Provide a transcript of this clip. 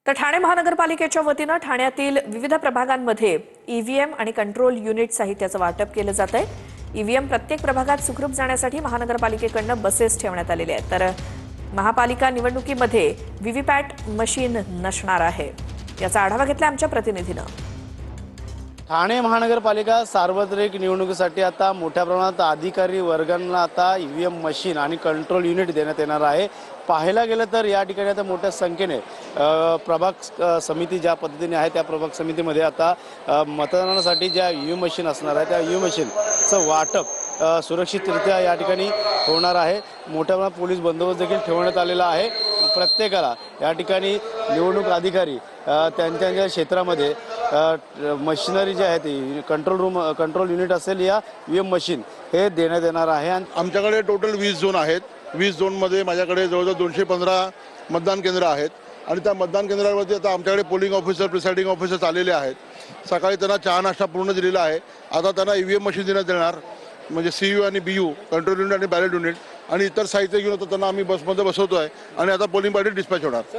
तर ठाणे महानगरपालिकेच्या वतीनं ठाण्यातील विविध प्रभागांमध्ये ईव्हीएम आणि कंट्रोल युनिट साहित्याचं वाटप केलं जातंय। ईव्हीएम प्रत्येक प्रभागात सुखरूप जाण्यासाठी महानगरपालिकेकडून बसेस ठेवण्यात आलेले आहेत। तर महापालिका निवडणुकीमध्ये व्हीव्हीपॅट मशीन नसणार आहे। याचा आढावा घेतला आमच्या प्रतिनिधीनं। ठाणे महानगरपालिका सार्वत्रिक निवडणुकीसाठी आता मोठ्या प्रमाणात अधिकारी वर्गांना आता ईव्हीएम मशीन आणि कंट्रोल युनिट देण्यात येणार आहे। पाहायला गेलं तर या ठिकाणी आता मोठ्या संख्येने प्रभाग समिती ज्या पद्धतीने आहे त्या प्रभाग समितीमध्ये आता मतदानासाठी ज्या ईव्हीएम मशीन असणार आहे त्या ईव्हीएम मशीनचं वाटप सुरक्षितरित्या या ठिकाणी होणार आहे। मोठ्या प्रमाणात पोलीस बंदोबस्त देखील ठेवण्यात आलेला आहे। प्रत्येकाला या ठिकाणी निवडणूक अधिकारी त्यांच्या क्षेत्रामध्ये मशिनरी जी आहे ती कंट्रोल युनिट असेल या ईव्हीएम मशीन हे देण्यात येणार आहे। आमच्याकडे टोटल 20 झोन आहेत। 20 झोनमध्ये माझ्याकडे जवळजवळ 215 मतदान केंद्र आहेत आणि त्या मतदान केंद्रावरती आता आमच्याकडे पोलिंग ऑफिसर प्रिसाइडिंग ऑफिसर आलेले आहेत। सकाळी त्यांना चहा नाश्ता पूर्ण दिलेला आहे। आता त्यांना ईव्हीएम मशीन देण्यात येणार, म्हणजे सीयू आणि बीयू कंट्रोल युनिट आणि बॅलेट युनिट आणि इतर साहित्य घेऊन आता त्यांना आम्ही बसमध्ये बसवतोय आणि आता पोलिंग पार्टी डिस्पॅच होणार।